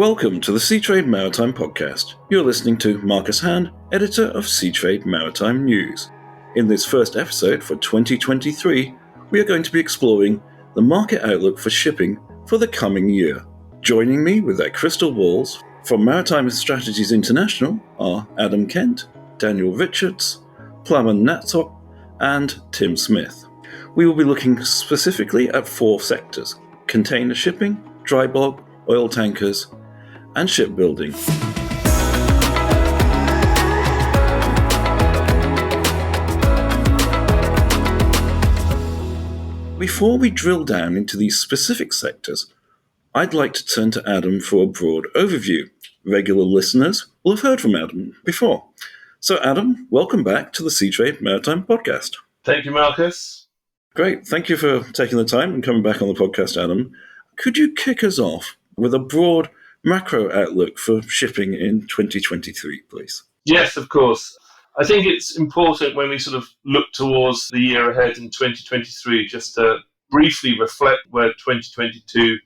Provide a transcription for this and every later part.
Welcome to the Seatrade Maritime podcast. You're listening to Marcus Hand, editor of Seatrade Maritime News. In this first episode for 2023, we are going to be exploring the market outlook for shipping for the coming year. Joining me with their crystal balls from Maritime Strategies International are Adam Kent, Daniel Richards, Plamen Natzkoff, and Tim Smith. We will be looking specifically at four sectors: container shipping, dry bulk, oil tankers, and shipbuilding. Before we drill down into these specific sectors, I'd like to turn to Adam for a broad overview. Regular listeners will have heard from Adam before. So Adam, welcome back to the Seatrade Maritime podcast. Thank you, Marcus. Great. Thank you for taking the time and coming back on the podcast, Adam. Could you kick us off with a broad macro outlook for shipping in 2023, please? Yes, of course. I think it's important when we sort of look towards the year ahead in 2023, just to briefly reflect where 2022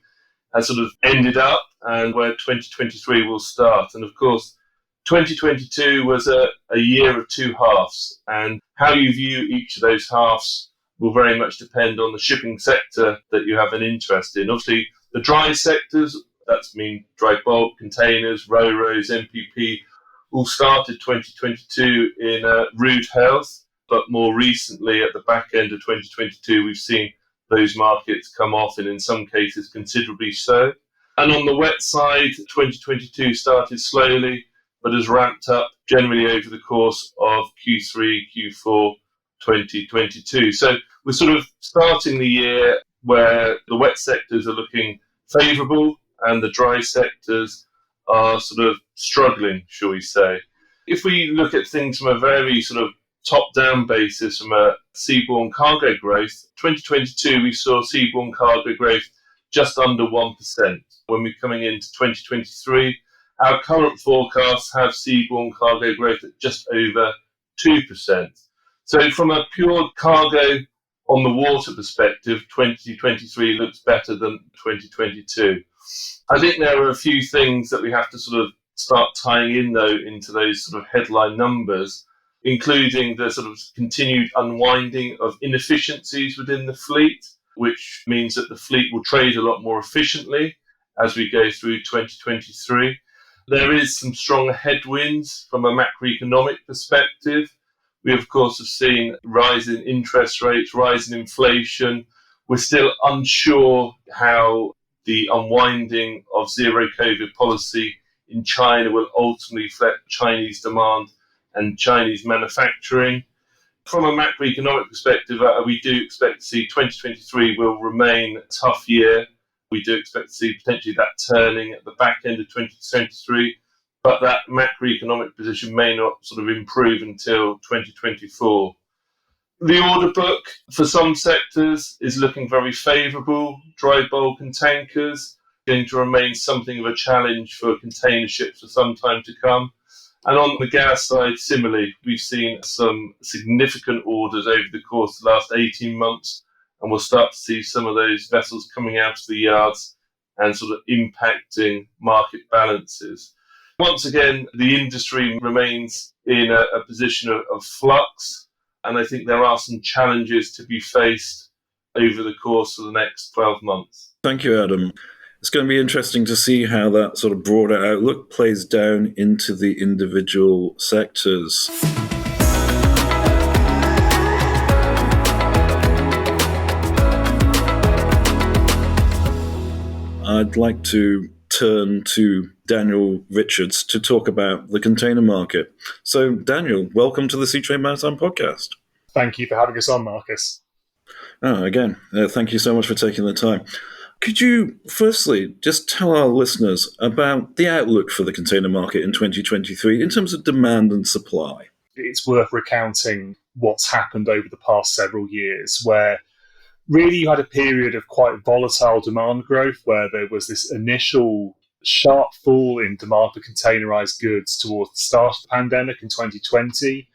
has sort of ended up and where 2023 will start. And of course, 2022 was a year of two halves, and how you view each of those halves will very much depend on the shipping sector that you have an interest in. Obviously, the dry sectors, that's mean dry bulk, containers, ro-ros, MPP, all started 2022 in rude health, but more recently at the back end of 2022, we've seen those markets come off, and in some cases considerably so. And on the wet side, 2022 started slowly, but has ramped up generally over the course of Q3, Q4 2022. So we're sort of starting the year where the wet sectors are looking favourable and the dry sectors are sort of struggling, shall we say. If we look at things from a very sort of top-down basis, from a seaborne cargo growth, 2022 we saw seaborne cargo growth just under 1%. When we're coming into 2023, our current forecasts have seaborne cargo growth at just over 2%. So from a pure cargo on the water perspective, 2023 looks better than 2022. I think there are a few things that we have to sort of start tying in, though, into those sort of headline numbers, including the sort of continued unwinding of inefficiencies within the fleet, which means that the fleet will trade a lot more efficiently as we go through 2023. There is some strong headwinds from a macroeconomic perspective. We, of course, have seen rise in interest rates, rise in inflation. We're still unsure how the unwinding of zero COVID policy in China will ultimately affect Chinese demand and Chinese manufacturing. From a macroeconomic perspective, we do expect to see 2023 will remain a tough year. We do expect to see potentially that turning at the back end of 2023, but that macroeconomic position may not sort of improve until 2024. The order book for some sectors is looking very favourable. Dry bulk and tankers going to remain something of a challenge for container ships for some time to come. And on the gas side, similarly, we've seen some significant orders over the course of the last 18 months, and we'll start to see some of those vessels coming out of the yards and sort of impacting market balances. Once again, the industry remains in a position of flux, and I think there are some challenges to be faced over the course of the next 12 months. Thank you, Adam. It's going to be interesting to see how that sort of broader outlook plays down into the individual sectors. I'd like to turn to Daniel Richards to talk about the container market. So, Daniel, welcome to the Seatrade Maritime podcast. Thank you for having us on, Marcus. Thank you so much for taking the time. Could you firstly just tell our listeners about the outlook for the container market in 2023 in terms of demand and supply? It's worth recounting what's happened over the past several years, where really you had a period of quite volatile demand growth, where there was this initial sharp fall in demand for containerized goods towards the start of the pandemic in 2020.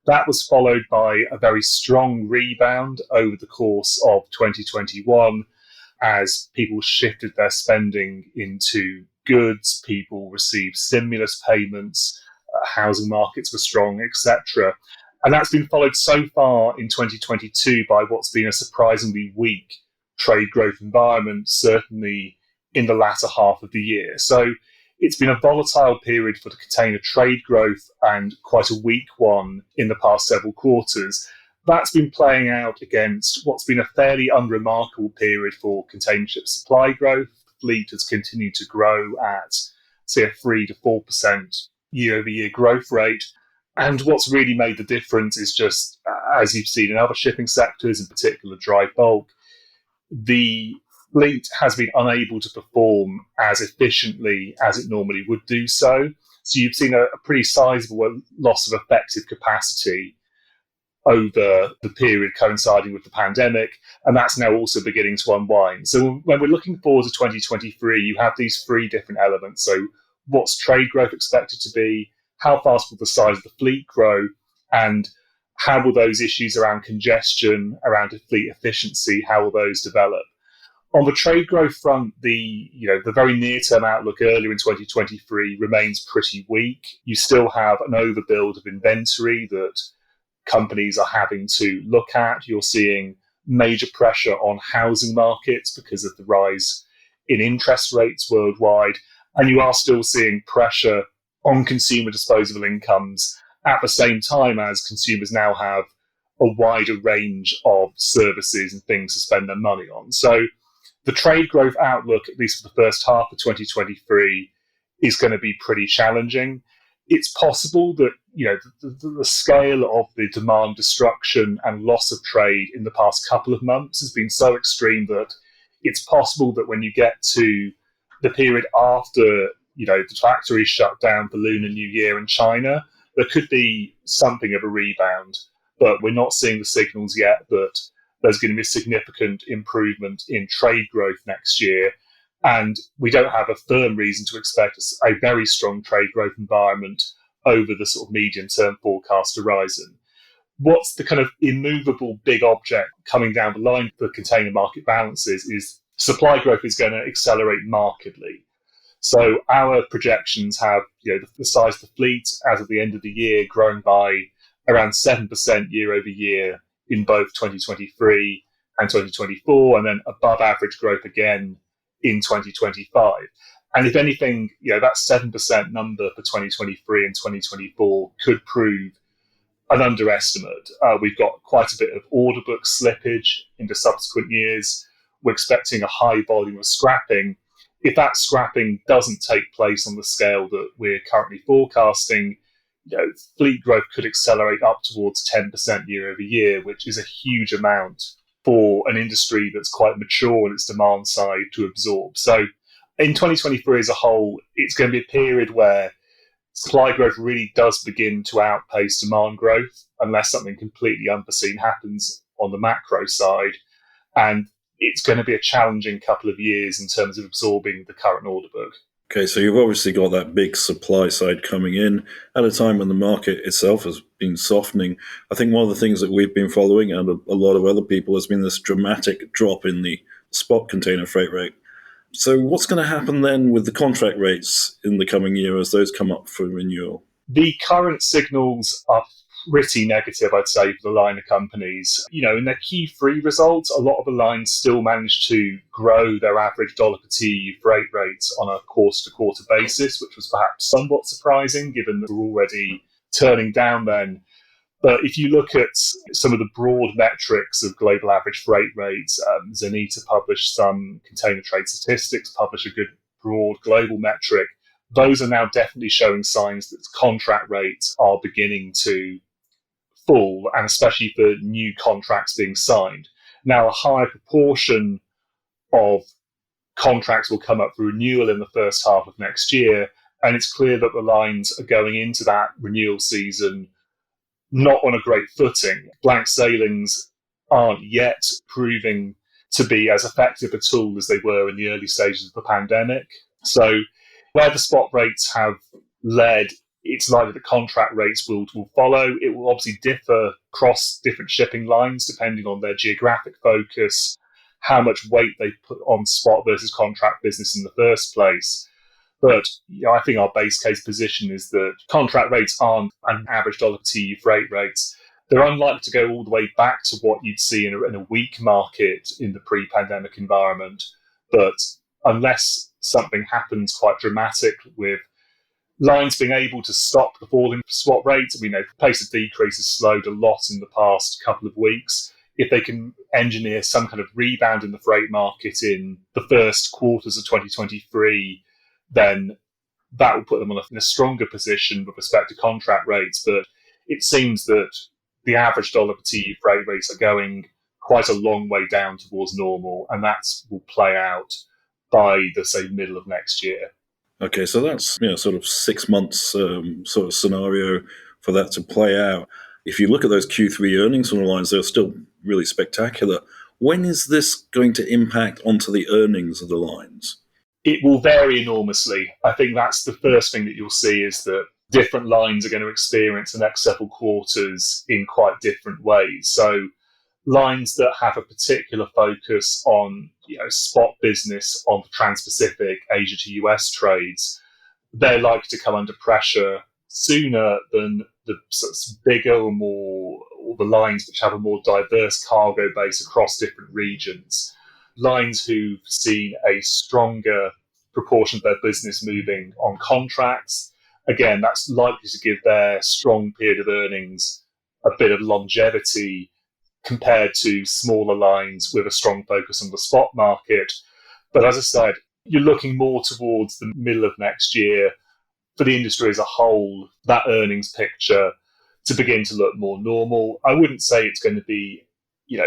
That was followed by a very strong rebound over the course of 2021 as people shifted their spending into goods, people received stimulus payments, housing markets were strong, etc. And that's been followed so far in 2022 by what's been a surprisingly weak trade growth environment, certainly in the latter half of the year. So it's been a volatile period for the container trade growth and quite a weak one in the past several quarters. That's been playing out against what's been a fairly unremarkable period for container ship supply growth. The fleet has continued to grow at, say, a 3 to 4% year-over-year growth rate. And what's really made the difference is just, as you've seen in other shipping sectors, in particular dry bulk, the fleet has been unable to perform as efficiently as it normally would do so. So you've seen a pretty sizable loss of effective capacity over the period coinciding with the pandemic, and that's now also beginning to unwind. So when we're looking forward to 2023, you have these three different elements. So what's trade growth expected to be? How fast will the size of the fleet grow? And how will those issues around congestion, around fleet efficiency, how will those develop? On the trade growth front, the very near-term outlook earlier in 2023 remains pretty weak. You still have an overbuild of inventory that companies are having to look at. You're seeing major pressure on housing markets because of the rise in interest rates worldwide. And you are still seeing pressure on consumer disposable incomes at the same time as consumers now have a wider range of services and things to spend their money on. So the trade growth outlook, at least for the first half of 2023, is going to be pretty challenging. It's possible that the scale of the demand destruction and loss of trade in the past couple of months has been so extreme that it's possible that when you get to the period after the factories shut down for Lunar New Year in China, there could be something of a rebound, but we're not seeing the signals yet that there's going to be a significant improvement in trade growth next year. And we don't have a firm reason to expect a very strong trade growth environment over the sort of medium-term forecast horizon. What's the kind of immovable big object coming down the line for container market balances is supply growth is going to accelerate markedly. So our projections have the size of the fleet as of the end of the year growing by around 7% year over year in both 2023 and 2024, and then above average growth again in 2025. And if anything, that 7% number for 2023 and 2024 could prove an underestimate. We've got quite a bit of order book slippage into subsequent years. We're expecting a high volume of scrapping. If that scrapping doesn't take place on the scale that we're currently forecasting, fleet growth could accelerate up towards 10% year over year, which is a huge amount for an industry that's quite mature in its demand side to absorb. So in 2023 as a whole, it's going to be a period where supply growth really does begin to outpace demand growth unless something completely unforeseen happens on the macro side. And it's going to be a challenging couple of years in terms of absorbing the current order book. Okay, so you've obviously got that big supply side coming in at a time when the market itself has been softening. I think one of the things that we've been following, and a lot of other people, has been this dramatic drop in the spot container freight rate. So what's going to happen then with the contract rates in the coming year as those come up for renewal? The current signals are pretty negative, I'd say, for the liner companies. In their Q3 results, a lot of the lines still managed to grow their average dollar per TEU freight rates on a quarter-to-quarter basis, which was perhaps somewhat surprising, given that we're already turning down then. But if you look at some of the broad metrics of global average freight rates, Zenita published some container trade statistics, published a good broad global metric. Those are now definitely showing signs that contract rates are beginning to fall, and especially for new contracts being signed. Now, a higher proportion of contracts will come up for renewal in the first half of next year, and it's clear that the lines are going into that renewal season not on a great footing. Blank sailings aren't yet proving to be as effective a tool as they were in the early stages of the pandemic. So where the spot rates have led, it's likely that contract rates will follow. It will obviously differ across different shipping lines depending on their geographic focus, how much weight they put on spot versus contract business in the first place. But I think our base case position is that contract rates aren't an average dollar per TEU freight rates. They're unlikely to go all the way back to what you'd see in a weak market in the pre-pandemic environment. But unless something happens quite dramatic with lines being able to stop the falling spot rates, the pace of decrease has slowed a lot in the past couple of weeks. If they can engineer some kind of rebound in the freight market in the first quarters of 2023, then that will put them in a stronger position with respect to contract rates. But it seems that the average dollar per TEU freight rates are going quite a long way down towards normal, and that will play out by the, say, middle of next year. Okay, so that's sort of 6 months sort of scenario for that to play out. If you look at those Q3 earnings from the lines, they're still really spectacular. When is this going to impact onto the earnings of the lines? It will vary enormously. I think that's the first thing that you'll see, is that different lines are going to experience the next several quarters in quite different ways. So lines that have a particular focus on spot business on the Trans-Pacific, Asia to US trades, they're likely to come under pressure sooner than the sort of bigger or the lines which have a more diverse cargo base across different regions. Lines who've seen a stronger proportion of their business moving on contracts, again, that's likely to give their strong period of earnings a bit of longevity compared to smaller lines with a strong focus on the spot market. But as I said, you're looking more towards the middle of next year for the industry as a whole, that earnings picture to begin to look more normal. I wouldn't say it's going to be,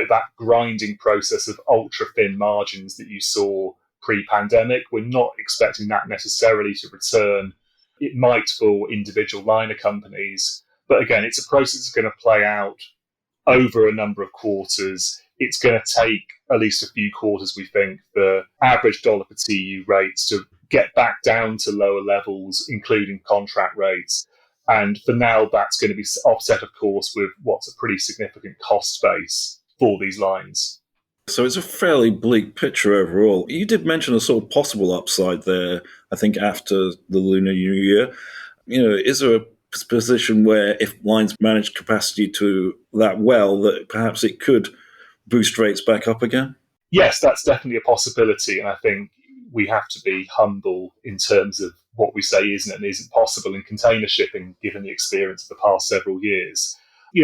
that grinding process of ultra thin margins that you saw pre-pandemic. We're not expecting that necessarily to return. It might for individual liner companies, but again, it's a process that's going to play out over a number of quarters. It's going to take at least a few quarters, we think, for average dollar per TEU rates to get back down to lower levels, including contract rates. And for now, that's going to be offset, of course, with what's a pretty significant cost base for these lines. So it's a fairly bleak picture overall. You did mention a sort of possible upside there, I think, after the Lunar New Year. Is there a position where if lines manage capacity to that well, that perhaps it could boost rates back up again? Yes, that's definitely a possibility. And I think we have to be humble in terms of what we say isn't and isn't possible in container shipping, given the experience of the past several years.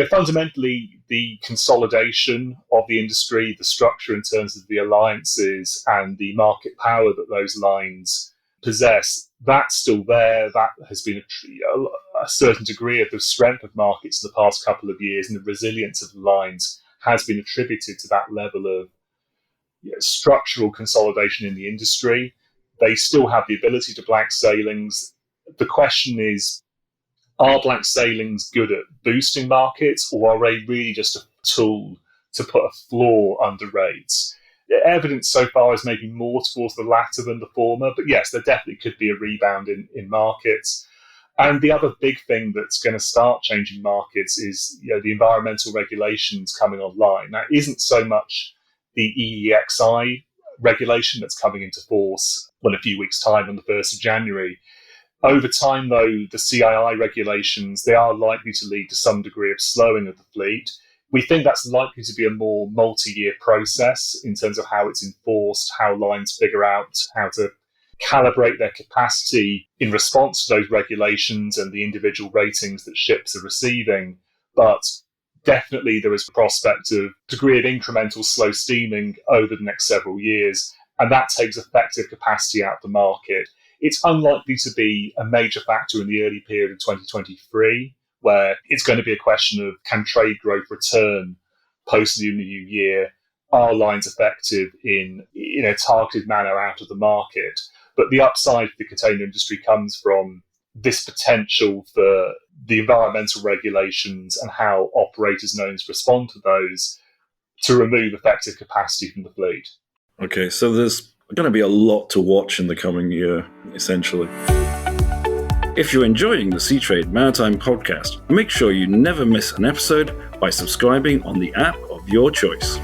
Fundamentally, the consolidation of the industry, the structure in terms of the alliances and the market power that those lines possess, that's still there. That has been a certain degree of the strength of markets in the past couple of years, and the resilience of the lines has been attributed to that level of structural consolidation in the industry. They still have the ability to blank sailings. The question is, are blank sailings good at boosting markets, or are they really just a tool to put a floor under rates? The evidence so far is maybe more towards the latter than the former, but yes, there definitely could be a rebound in markets. And the other big thing that's going to start changing markets is the environmental regulations coming online. That isn't so much the EEXI regulation that's coming into force in a few weeks' time on the 1st of January. Over time, though, the CII regulations, they are likely to lead to some degree of slowing of the fleet. We think that's likely to be a more multi-year process in terms of how it's enforced, how lines figure out how to calibrate their capacity in response to those regulations and the individual ratings that ships are receiving. But definitely there is a prospect of degree of incremental slow steaming over the next several years, and that takes effective capacity out of the market. It's unlikely to be a major factor in the early period of 2023, where it's going to be a question of, can trade growth return post the New Year? Are lines effective in a targeted manner out of the market? But the upside of the container industry comes from this potential for the environmental regulations and how operators and owners respond to those to remove effective capacity from the fleet. Okay, so there's going to be a lot to watch in the coming year, essentially. If you're enjoying the Seatrade Maritime podcast, make sure you never miss an episode by subscribing on the app of your choice.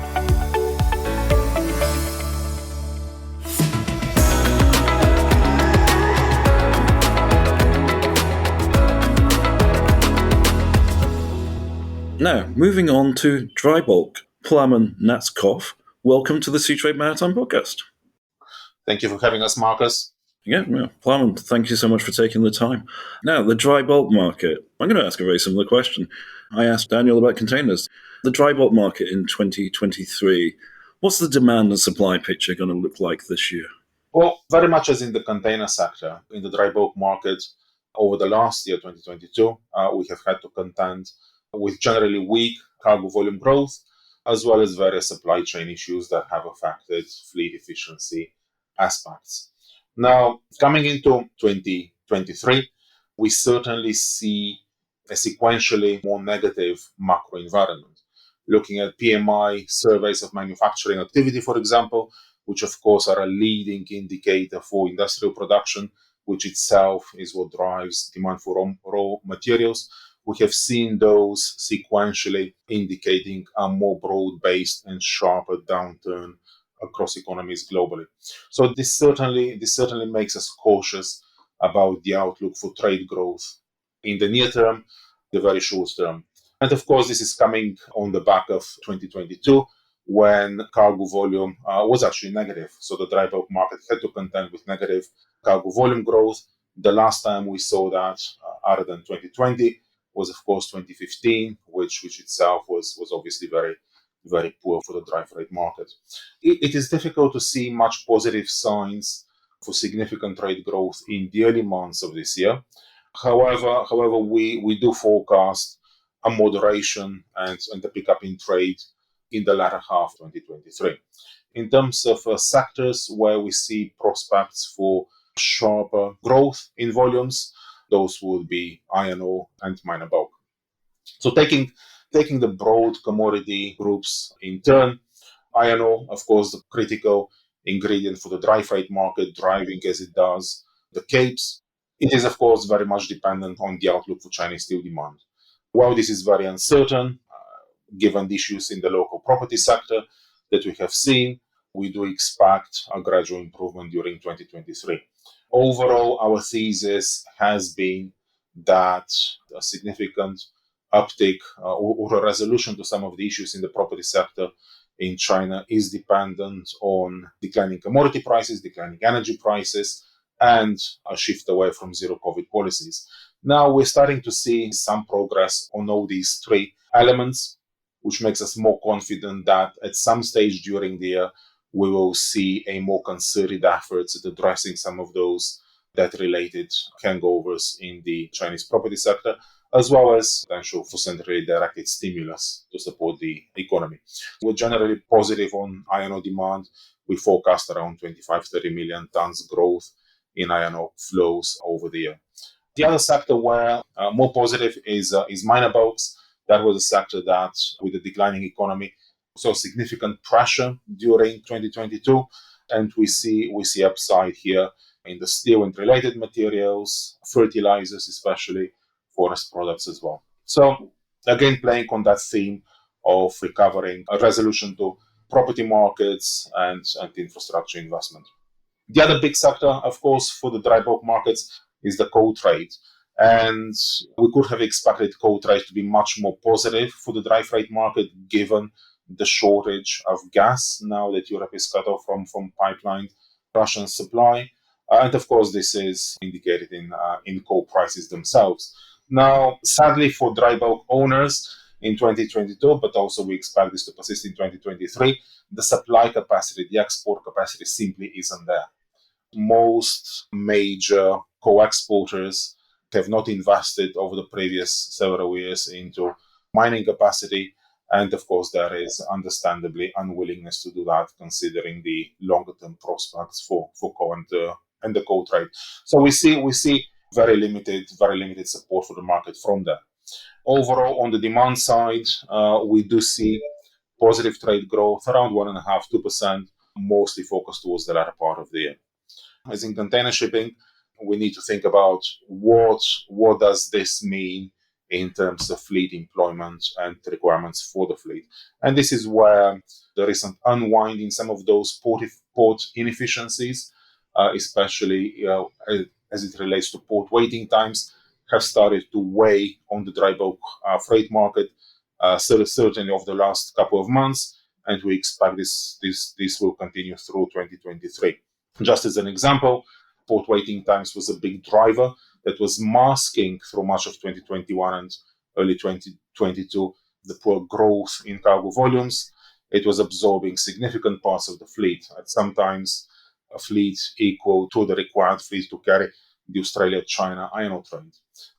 Now, moving on to dry bulk. Plamen Natzkoff, welcome to the Seatrade Maritime podcast. Thank you for having us, Marcus. Yeah, Plamen, thank you so much for taking the time. Now, the dry bulk market. I'm going to ask a very similar question. I asked Daniel about containers. The dry bulk market in 2023, what's the demand and supply picture going to look like this year? Well, very much as in the container sector, in the dry bulk market, over the last year, 2022, we have had to contend with generally weak cargo volume growth, as well as various supply chain issues that have affected fleet efficiency aspects. Now, coming into 2023, we certainly see a sequentially more negative macro environment. Looking at PMI surveys of manufacturing activity, for example, which of course are a leading indicator for industrial production, which itself is what drives demand for raw materials. We have seen those sequentially indicating a more broad-based and sharper downturn across economies globally. So this certainly makes us cautious about the outlook for trade growth in the near term, the very short term. And of course, this is coming on the back of 2022, when cargo volume was actually negative. So the dry bulk market had to contend with negative cargo volume growth. The last time we saw that, other than 2020, was of course 2015, which itself was obviously very, very poor for the dry freight market. It is difficult to see much positive signs for significant trade growth in the early months of this year. However, we do forecast a moderation and a pickup in trade in the latter half of 2023. In terms of sectors where we see prospects for sharper growth in volumes, those would be iron ore and minor bulk. So taking the broad commodity groups in turn, iron ore, of course, the critical ingredient for the dry freight market, driving as it does the capes. It is, of course, very much dependent on the outlook for Chinese steel demand. While this is very uncertain, given the issues in the local property sector that we have seen, we do expect a gradual improvement during 2023. Overall, our thesis has been that a significant uptick or a resolution to some of the issues in the property sector in China is dependent on declining commodity prices, declining energy prices, and a shift away from zero COVID policies. Now we're starting to see some progress on all these three elements, which makes us more confident that at some stage during the year, we will see a more concerted efforts at addressing some of those debt-related hangovers in the Chinese property sector, as well as potential for centrally directed stimulus to support the economy. We're generally positive on iron ore demand. We forecast around 25-30 million tons growth in iron ore flows over the year. The other sector where more positive is minor bulks. That was a sector that, with the declining economy, saw significant pressure during 2022, and we see upside here in the steel and related materials, fertilizers, especially forest products as well. So again, playing on that theme of recovering a resolution to property markets and infrastructure investment. The other big sector, of course, for the dry bulk markets is the coal trade. And we could have expected coal trade to be much more positive for the dry freight market, given the shortage of gas now that Europe is cut off from pipeline Russian supply. And of course, this is indicated in coal prices themselves. Now, sadly for dry bulk owners in 2022, but also we expect this to persist in 2023, the supply capacity, the export capacity simply isn't there. Most major coal exporters have not invested over the previous several years into mining capacity. And of course, there is understandably unwillingness to do that, considering the longer term prospects for coal and the coal trade. So we see very limited support for the market from there. Overall, on the demand side, we do see positive trade growth around 1.5-2%, mostly focused towards the latter part of the year. As in container shipping, we need to think about what does this mean in terms of fleet employment and requirements for the fleet. And this is where the recent unwinding some of those port inefficiencies, especially as it relates to port waiting times, have started to weigh on the dry bulk freight market. certainly over the last couple of months, and we expect this will continue through 2023. Just as an example, port waiting times was a big driver that was masking through much of 2021 and early 2022 the poor growth in cargo volumes. It was absorbing significant parts of the fleet, at sometimes a fleet equal to the required fleet to carry the Australia-China iron ore trade.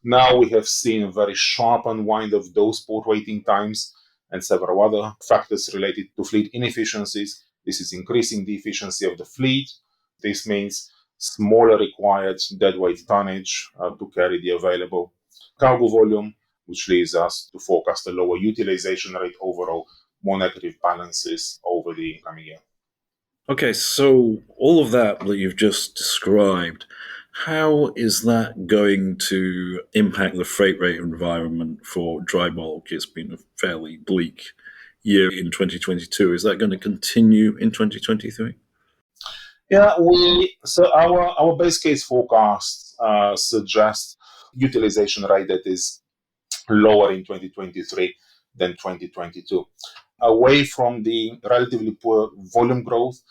Now we have seen a very sharp unwind of those port waiting times and several other factors related to fleet inefficiencies. This is increasing the efficiency of the fleet. This means smaller required deadweight tonnage to carry the available cargo volume, which leads us to forecast a lower utilization rate overall, more negative balances over the coming year. Okay, so all of that you've just described, how is that going to impact the freight rate environment for dry bulk? It's been a fairly bleak year in 2022. Is that going to continue in 2023? Yeah, so our base case forecasts suggest utilization rate that is lower in 2023 than 2022. Away from the relatively poor volume growth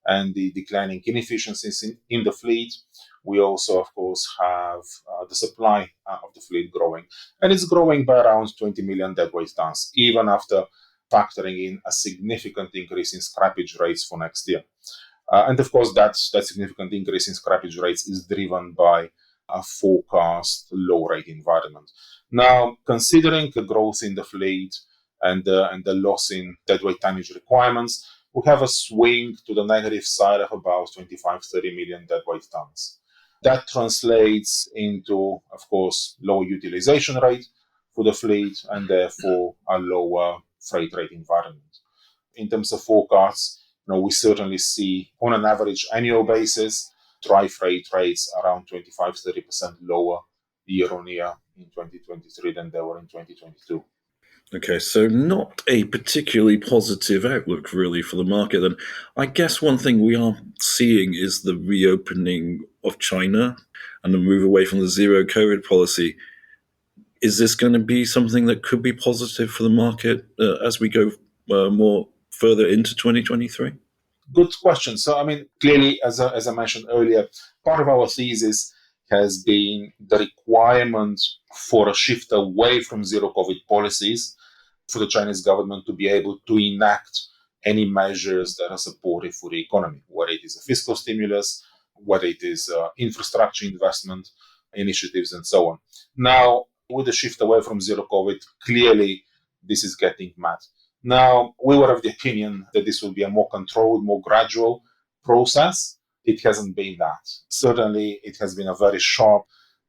and the declining inefficiencies in the fleet, we also, of course, have the supply of the fleet growing. And it's growing by around 20 million deadweight tons, even after factoring in a significant increase in scrappage rates for next year. And of course, that significant increase in scrappage rates is driven by a forecast low rate environment. Now, considering the growth in the fleet and the loss in deadweight tonnage requirements, we have a swing to the negative side of about 25-30 million deadweight tons. That translates into, of course, lower utilization rate for the fleet and therefore a lower freight rate environment. In terms of forecasts, we certainly see, on an average annual basis, dry freight rates around 25-30% lower year on year in 2023 than they were in 2022. Okay, so not a particularly positive outlook, really, for the market. And I guess one thing we are seeing is the reopening of China and the move away from the zero COVID policy. Is this going to be something that could be positive for the market as we go more further into 2023? Good question. So, clearly, as I mentioned earlier, part of our thesis has been the requirement for a shift away from zero COVID policies for the Chinese government to be able to enact any measures that are supportive for the economy, whether it is a fiscal stimulus, whether it is infrastructure investment initiatives, and so on. Now, with the shift away from zero COVID, clearly this is getting met. Now, we were of the opinion that this will be a more controlled, more gradual process. It hasn't been that. Certainly, it has been a very sharp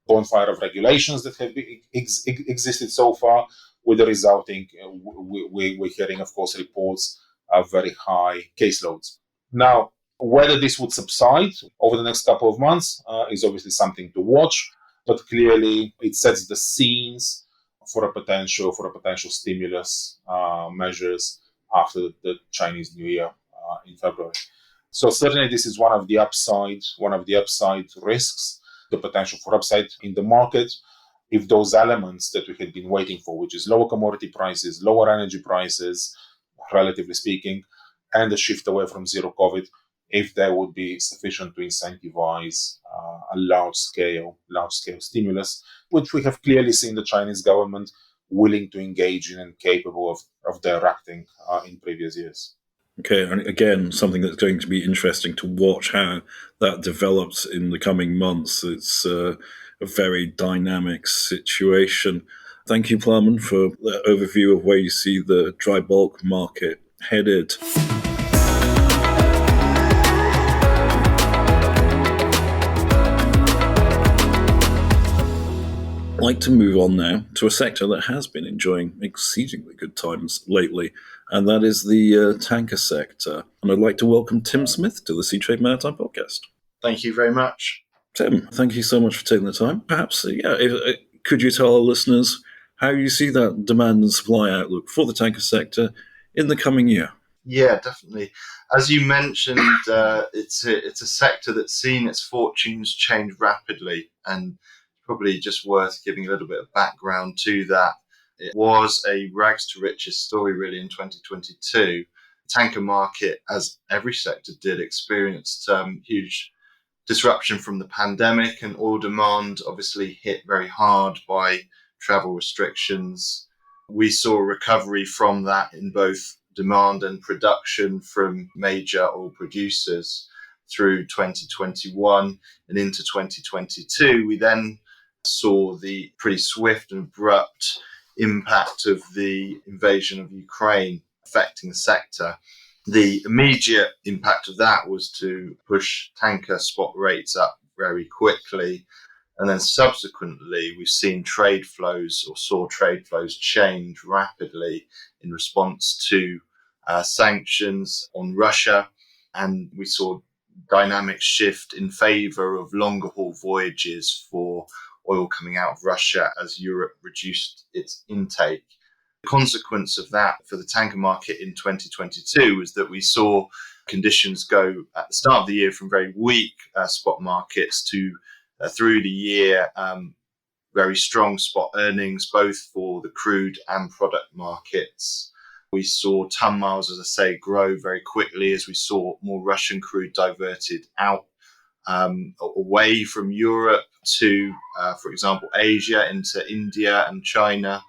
bonfire of regulations that have existed so far, with the resulting, we're hearing, of course, reports of very high caseloads. Now, whether this would subside over the next couple of months is obviously something to watch, but clearly it sets the scenes for a potential stimulus measures after the Chinese New Year in February. So certainly this is one of the upside risks, the potential for upside in the market, if those elements that we had been waiting for, which is lower commodity prices, lower energy prices, relatively speaking, and the shift away from zero COVID, if they would be sufficient to incentivize a large-scale stimulus, which we have clearly seen the Chinese government willing to engage in and capable of directing in previous years. Okay, and again, something that's going to be interesting to watch how that develops in the coming months. It's a very dynamic situation. Thank you, Plamen, for the overview of where you see the dry bulk market headed. I'd like to move on now to a sector that has been enjoying exceedingly good times lately, and that is the tanker sector. And I'd like to welcome Tim Smith to the Seatrade Maritime podcast. Thank you very much. Tim, thank you so much for taking the time. Perhaps, could you tell our listeners how you see that demand and supply outlook for the tanker sector in the coming year? Yeah, definitely. As you mentioned, it's a sector that's seen its fortunes change rapidly, and probably just worth giving a little bit of background to that. it was a rags to riches story really in 2022. Tanker market, as every sector did, experienced huge disruption from the pandemic, and oil demand obviously hit very hard by travel restrictions. We saw a recovery from that in both demand and production from major oil producers through 2021 and into 2022. We then saw the pretty swift and abrupt impact of the invasion of Ukraine affecting the sector. The immediate impact of that was to push tanker spot rates up very quickly. And then subsequently, we've seen saw trade flows change rapidly in response to sanctions on Russia. And we saw dynamics shift in favor of longer haul voyages for oil coming out of Russia as Europe reduced its intake. The consequence of that for the tanker market in 2022 was that we saw conditions go at the start of the year from very weak spot markets to through the year very strong spot earnings, both for the crude and product markets. We saw ton miles, as I say, grow very quickly as we saw more Russian crude diverted out away from Europe to, for example, Asia, into India and China,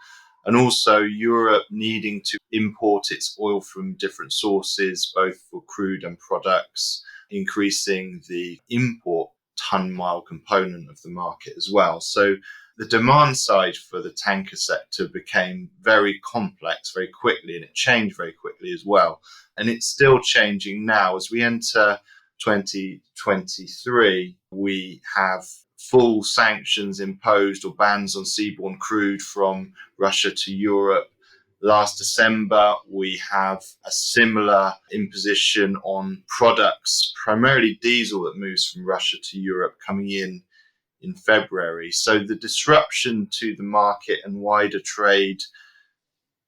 and also Europe needing to import its oil from different sources, both for crude and products, increasing the import ton mile component of the market as well. So the demand side for the tanker sector became very complex very quickly, and it changed very quickly as well. And it's still changing now. As we enter 2023, we have full sanctions imposed or bans on seaborne crude from Russia to Europe. Last December, we have a similar imposition on products, primarily diesel that moves from Russia to Europe, coming in February. So the disruption to the market and wider trade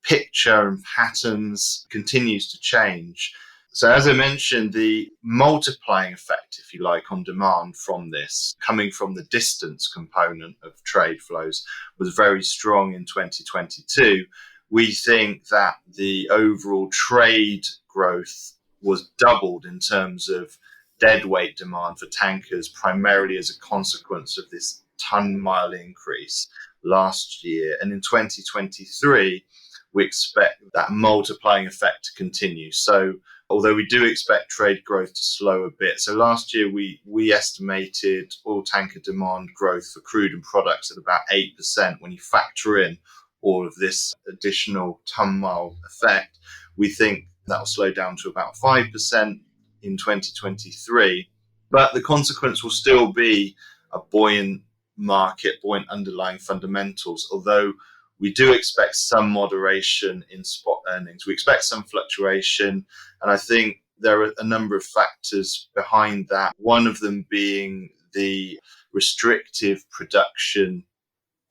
picture and patterns continues to change. So as I mentioned, the multiplying effect, if you like, on demand from this, coming from the distance component of trade flows, was very strong in 2022. We think that the overall trade growth was doubled in terms of deadweight demand for tankers, primarily as a consequence of this ton mile increase last year. And in 2023, we expect that multiplying effect to continue. So although we do expect trade growth to slow a bit. So last year, we estimated oil tanker demand growth for crude and products at about 8%. When you factor in all of this additional ton mile effect, we think that will slow down to about 5% in 2023. But the consequence will still be a buoyant market, buoyant underlying fundamentals, although we do expect some moderation in spot earnings. We expect some fluctuation, and I think there are a number of factors behind that. One of them being the restrictive production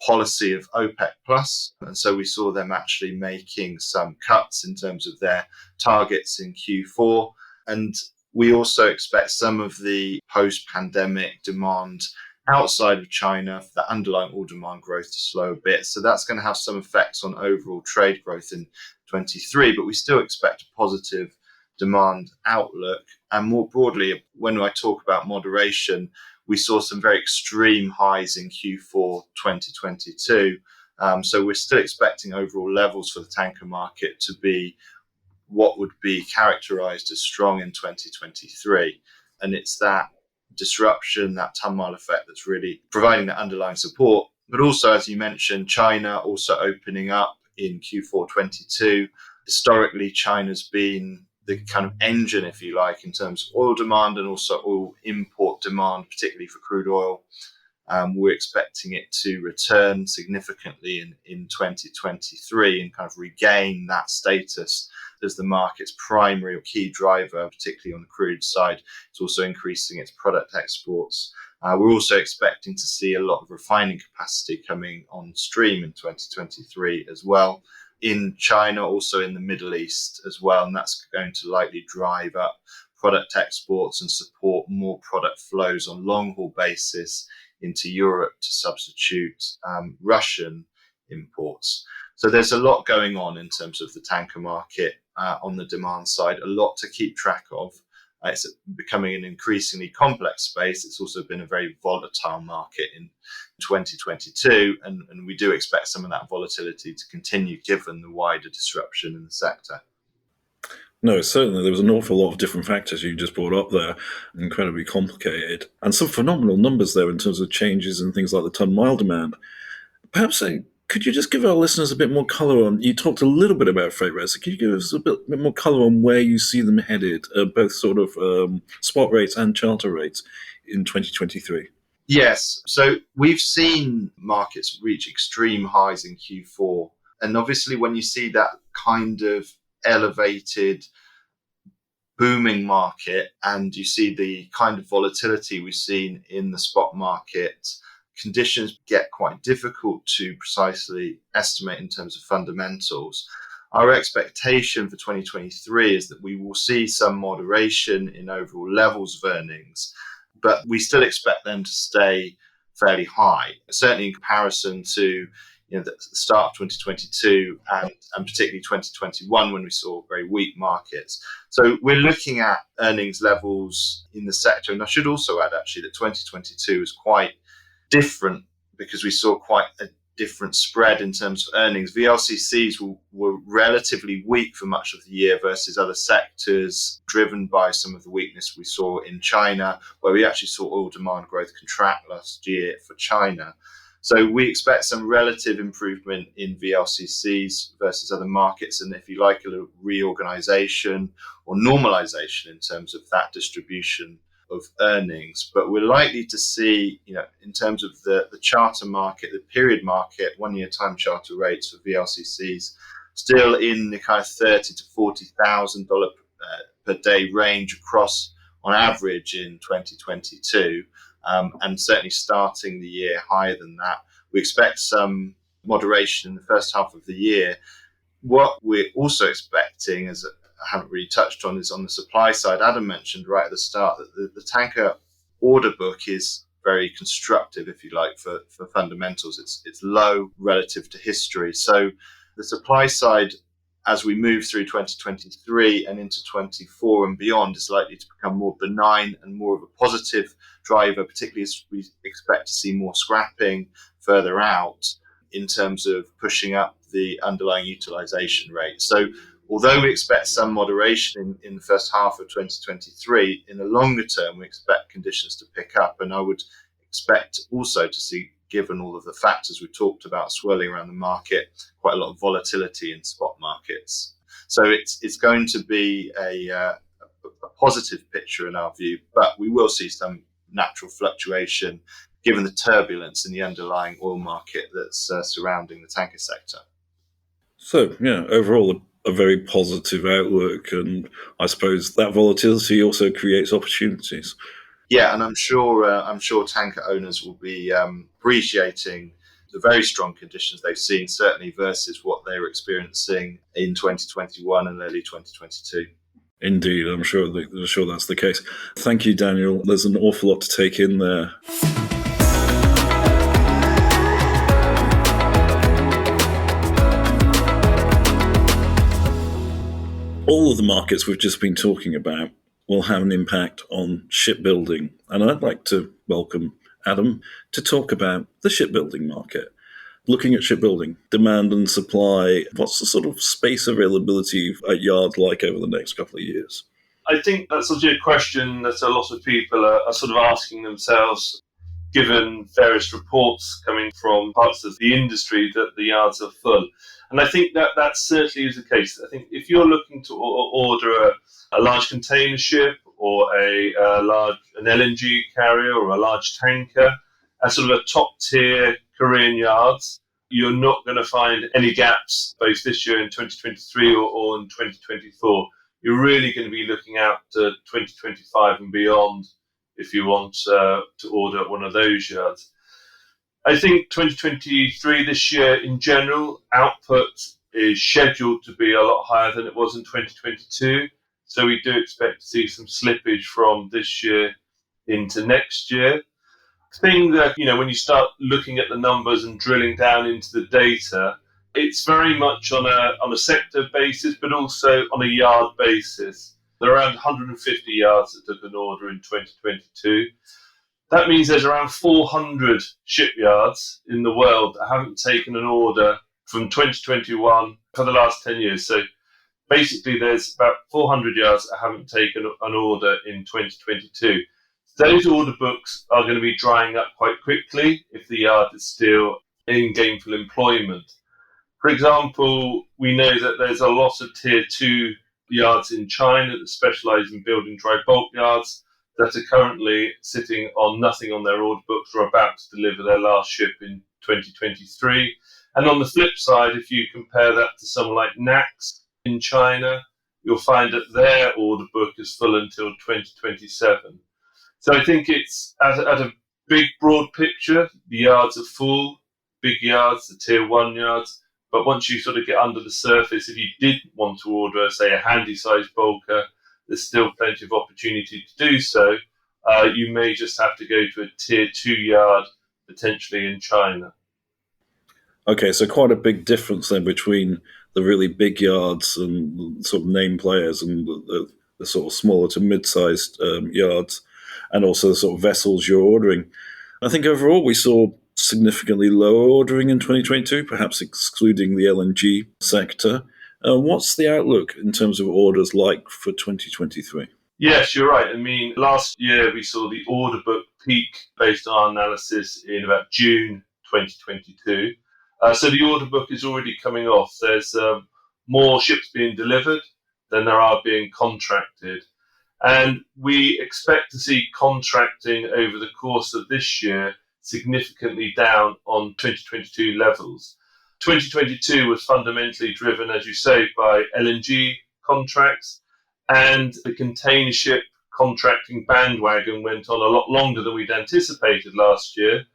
policy of OPEC Plus. And so we saw them actually making some cuts in terms of their targets in Q4. And we also expect some of the post-pandemic demand outside of China for that underlying oil demand growth to slow a bit. So that's going to have some effects on overall trade growth in 23, but we still expect a positive demand outlook. And more broadly, when I talk about moderation, we saw some very extreme highs in Q4 2022. So we're still expecting overall levels for the tanker market to be what would be characterized as strong in 2023. And it's that disruption, that ton mile effect, that's really providing that underlying support. But also, as you mentioned, China also opening up in Q4 22. Historically, China's been the kind of engine, if you like, in terms of oil demand and also oil import demand, particularly for crude oil. We're expecting it to return significantly in 2023 and kind of regain that status as the market's primary or key driver, particularly on the crude side. It's also increasing its product exports. We're also expecting to see a lot of refining capacity coming on stream in 2023 as well. In China, also in the Middle East as well, and that's going to likely drive up product exports and support more product flows on long-haul basis into Europe to substitute Russian imports. So there's a lot going on in terms of the tanker market on the demand side, a lot to keep track of. It's becoming an increasingly complex space. It's also been a very volatile market in 2022, and we do expect some of that volatility to continue given the wider disruption in the sector. No, certainly there was an awful lot of different factors you just brought up there, incredibly complicated, and some phenomenal numbers there in terms of changes in things like the ton-mile demand. Perhaps could you just give our listeners a bit more colour on, you talked a little bit about freight rates, so could you give us a bit more colour on where you see them headed, both sort of spot rates and charter rates in 2023? Yes, so we've seen markets reach extreme highs in Q4, and obviously when you see that kind of elevated booming market and you see the kind of volatility we've seen in the spot market, conditions get quite difficult to precisely estimate in terms of fundamentals. Our expectation for 2023 is that we will see some moderation in overall levels of earnings, but we still expect them to stay fairly high, certainly in comparison to the start of 2022 and particularly 2021 when we saw very weak markets. So we're looking at earnings levels in the sector. And I should also add actually that 2022 is quite different because we saw quite a different spread in terms of earnings. VLCCs were relatively weak for much of the year versus other sectors, driven by some of the weakness we saw in China, where we actually saw oil demand growth contract last year for China. So we expect some relative improvement in VLCCs versus other markets, and if you like, a little reorganization or normalization in terms of that distribution of earnings. But we're likely to see, in terms of the charter market, the period market, 1 year time charter rates for VLCCs, still in the kind of $30,000 to $40,000 per day range across on average in 2022. And certainly starting the year higher than that. We expect some moderation in the first half of the year. What we're also expecting, as I haven't really touched on, is on the supply side. Adam mentioned right at the start that the tanker order book is very constructive, if you like, for fundamentals. It's low relative to history. So the supply side, as we move through 2023 and into 24 and beyond, is likely to become more benign and more of a positive driver, particularly as we expect to see more scrapping further out in terms of pushing up the underlying utilization rate. So although we expect some moderation in the first half of 2023, in the longer term, we expect conditions to pick up. And I would expect also to see, given all of the factors we talked about swirling around the market, quite a lot of volatility in spot markets. So it's going to be a positive picture in our view, but we will see some natural fluctuation given the turbulence in the underlying oil market that's surrounding the tanker sector. So, overall a very positive outlook, and I suppose that volatility also creates opportunities. Yeah, and I'm sure tanker owners will be appreciating the very strong conditions they've seen, certainly versus what they were experiencing in 2021 and early 2022. Indeed, I'm sure that's the case. Thank you, Daniel. There's an awful lot to take in there. All of the markets we've just been talking about will have an impact on shipbuilding. And I'd like to welcome Adam to talk about the shipbuilding market. Looking at shipbuilding, demand and supply, what's the sort of space availability at yard like over the next couple of years? I think that's a question that a lot of people are sort of asking themselves, given various reports coming from parts of the industry that the yards are full. And I think that certainly is the case. I think if you're looking to order a large container ship or an LNG carrier or a large tanker at sort of a top-tier Korean yards, you're not going to find any gaps both this year in 2023 or in 2024. You're really going to be looking out to 2025 and beyond if you want to order at one of those yards. I think 2023 this year in general, output is scheduled to be a lot higher than it was in 2022. So we do expect to see some slippage from this year into next year. Thing that, when you start looking at the numbers and drilling down into the data, It's very much on a sector basis, but also on a yard basis. There are around 150 yards that took an order in 2022. That means there's around 400 shipyards in the world that haven't taken an order from 2021 for the last 10 years. So basically, there's about 400 yards that haven't taken an order in 2022. Those order books are going to be drying up quite quickly if the yard is still in gainful employment. For example, we know that there's a lot of Tier 2 yards in China that specialise in building dry bulk yards that are currently sitting on nothing on their order books or about to deliver their last ship in 2023. And on the flip side, if you compare that to someone like NACS in China, you'll find that their order book is full until 2027. So I think it's at a big, broad picture, the yards are full, big yards, the Tier 1 yards. But once you sort of get under the surface, if you did want to order, say, a handy-sized bulker, there's still plenty of opportunity to do so. You may just have to go to a Tier 2 yard, potentially in China. Okay, so quite a big difference then between the really big yards and sort of name players and the sort of smaller to mid-sized yards, and also the sort of vessels you're ordering. I think overall we saw significantly lower ordering in 2022, perhaps excluding the LNG sector. What's the outlook in terms of orders like for 2023? Yes, you're right. I mean, last year we saw the order book peak based on our analysis in about June 2022. So the order book is already coming off. There's more ships being delivered than there are being contracted. And we expect to see contracting over the course of this year significantly down on 2022 levels. 2022 was fundamentally driven, as you say, by LNG contracts, and the container ship contracting bandwagon went on a lot longer than we'd anticipated last year,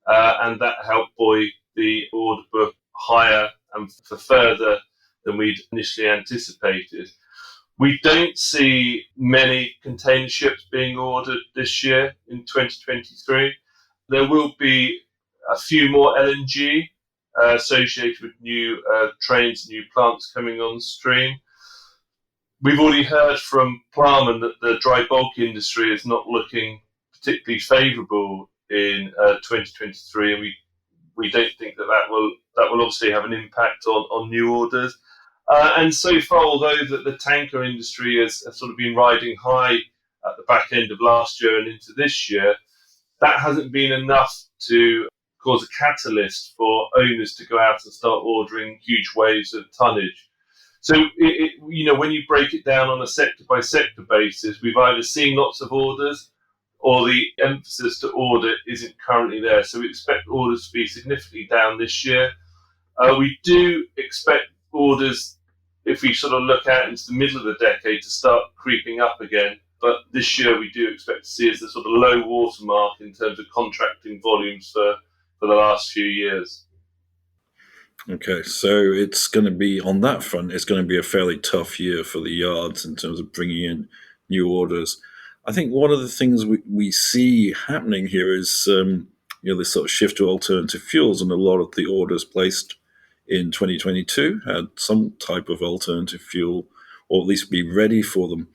and that helped buoy the order book higher and for further than we'd initially anticipated. We don't see many container ships being ordered this year in 2023. There will be a few more LNG associated with new trains, new plants coming on stream. We've already heard from Plamen that the dry bulk industry is not looking particularly favourable in 2023, and we don't think that will obviously have an impact on new orders. And so far, although the tanker industry has sort of been riding high at the back end of last year and into this year, that hasn't been enough to cause a catalyst for owners to go out and start ordering huge waves of tonnage. So, when you break it down on a sector-by-sector basis, we've either seen lots of orders or the emphasis to order isn't currently there. So we expect orders to be significantly down this year. We do expect orders, if we sort of look out into the middle of the decade, to start creeping up again. But this year we do expect to see as the sort of low watermark in terms of contracting volumes for the last few years. Okay, so it's going to be, on that front, it's going to be a fairly tough year for the yards in terms of bringing in new orders. I think one of the things we see happening here is this sort of shift to alternative fuels, and a lot of the orders placed in 2022 had some type of alternative fuel, or at least be ready for them.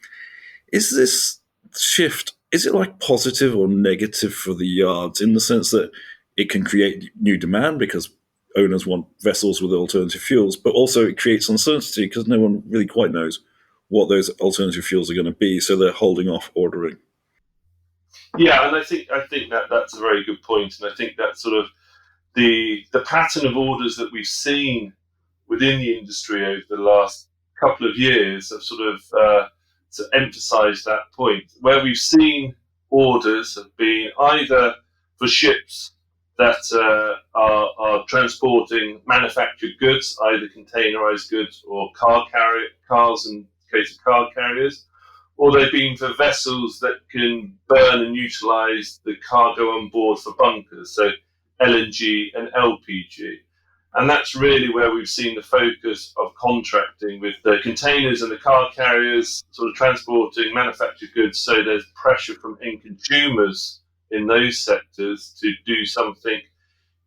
Is this shift, is it like positive or negative for the yards in the sense that it can create new demand because owners want vessels with alternative fuels, but also it creates uncertainty because no one really quite knows what those alternative fuels are going to be, so they're holding off ordering? Yeah, and I think that's a very good point, and I think that sort of the pattern of orders that we've seen within the industry over the last couple of years have sort of to emphasise that point. Where we've seen orders have been either for ships that are transporting manufactured goods, either containerised goods or cars in case of car carriers, or they've been for vessels that can burn and utilise the cargo on board for bunkers, so LNG and LPG. And that's really where we've seen the focus of contracting, with the containers and the car carriers sort of transporting manufactured goods. So there's pressure from end consumers in those sectors to do something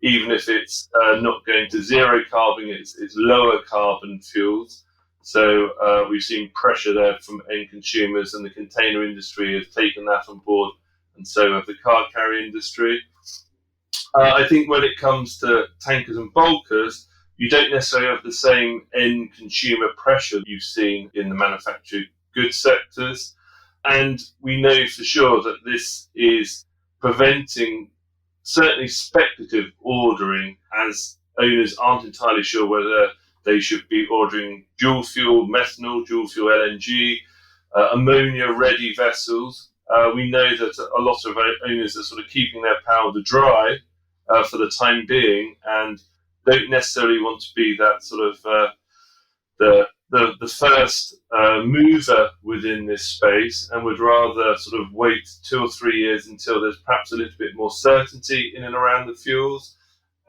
even if it's not going to zero carbon, it's lower carbon fuels. So we've seen pressure there from end consumers, and the container industry has taken that on board, and so have the car carrier industry. I think when it comes to tankers and bulkers, you don't necessarily have the same end consumer pressure you've seen in the manufactured goods sectors. And we know for sure that this is preventing certainly speculative ordering, as owners aren't entirely sure whether they should be ordering dual fuel methanol, dual fuel LNG, ammonia-ready vessels. We know that a lot of owners are sort of keeping their powder dry for the time being, and don't necessarily want to be that sort of the first mover within this space, and would rather sort of wait 2 or 3 years until there's perhaps a little bit more certainty in and around the fuels,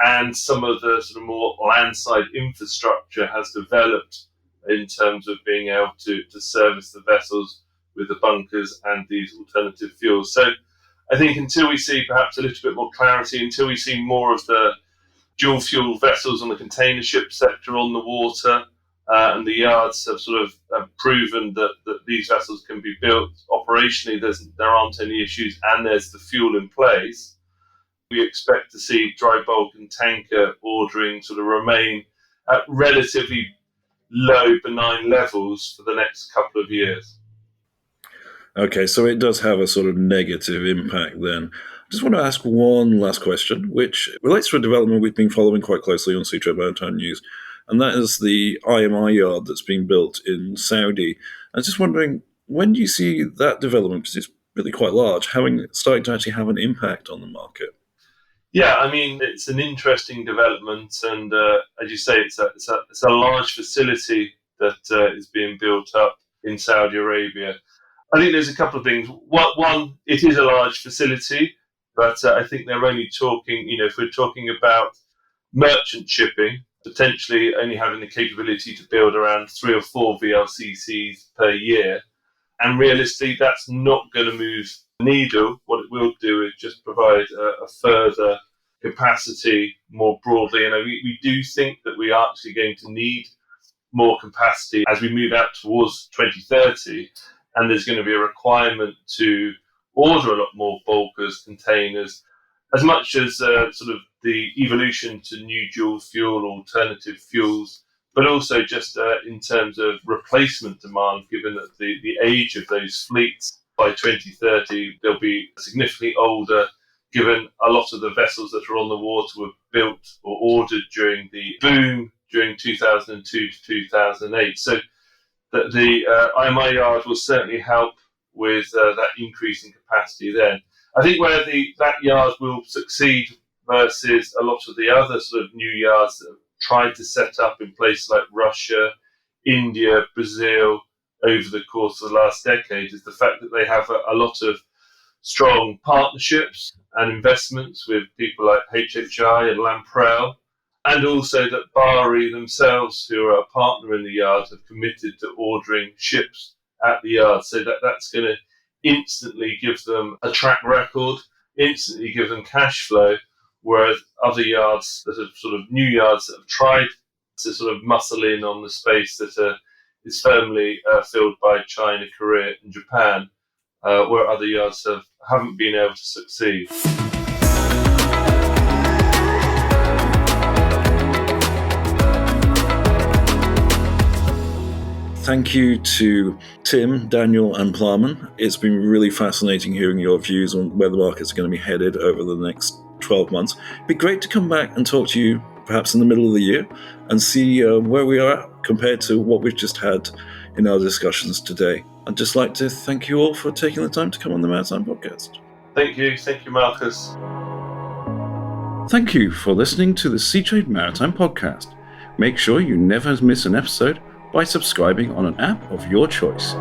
and some of the sort of more landside infrastructure has developed in terms of being able to service the vessels with the bunkers and these alternative fuels. So I think until we see perhaps a little bit more clarity, until we see more of the dual fuel vessels on the container ship sector on the water, and the yards have sort of proven that these vessels can be built operationally, there aren't any issues, and there's the fuel in place, we expect to see dry bulk and tanker ordering sort of remain at relatively low, benign levels for the next couple of years. Okay, so it does have a sort of negative impact then. I just want to ask one last question, which relates to a development we've been following quite closely on Seatrade Maritime News, and that is the IMI yard that's being built in Saudi. I was just wondering, when do you see that development, because it's really quite large, starting to actually have an impact on the market? Yeah, I mean, it's an interesting development, and as you say, it's a large facility that is being built up in Saudi Arabia. I think there's a couple of things. One, it is a large facility, but I think they're only talking, if we're talking about merchant shipping, potentially only having the capability to build around 3 or 4 VLCCs per year. And realistically, that's not going to move the needle. What it will do is just provide a further capacity more broadly. And we do think that we are actually going to need more capacity as we move out towards 2030. And there's going to be a requirement to order a lot more bulkers, containers, as much as sort of the evolution to new dual fuel, alternative fuels, but also just in terms of replacement demand, given that the age of those fleets by 2030, they'll be significantly older, given a lot of the vessels that are on the water were built or ordered during the boom during 2002 to 2008. So the IMI yard will certainly help with that increase in capacity then. I think where that yard will succeed versus a lot of the other sort of new yards that have tried to set up in places like Russia, India, Brazil over the course of the last decade is the fact that they have a lot of strong partnerships and investments with people like HHI and Lamprell, and also that Bahri themselves, who are a partner in the yard, have committed to ordering ships at the yard. So that's going to instantly give them a track record, instantly give them cash flow, whereas other yards that are sort of new yards that have tried to sort of muscle in on the space that is firmly filled by China, Korea and Japan, where other yards haven't been able to succeed. Thank you to Tim, Daniel and Plamen. It's been really fascinating hearing your views on where the market's going to be headed over the next 12 months. It'd be great to come back and talk to you perhaps in the middle of the year and see where we are at compared to what we've just had in our discussions today. I'd just like to thank you all for taking the time to come on the Maritime Podcast. Thank you, Marcus. Thank you for listening to the Seatrade Maritime Podcast. Make sure you never miss an episode by subscribing on an app of your choice.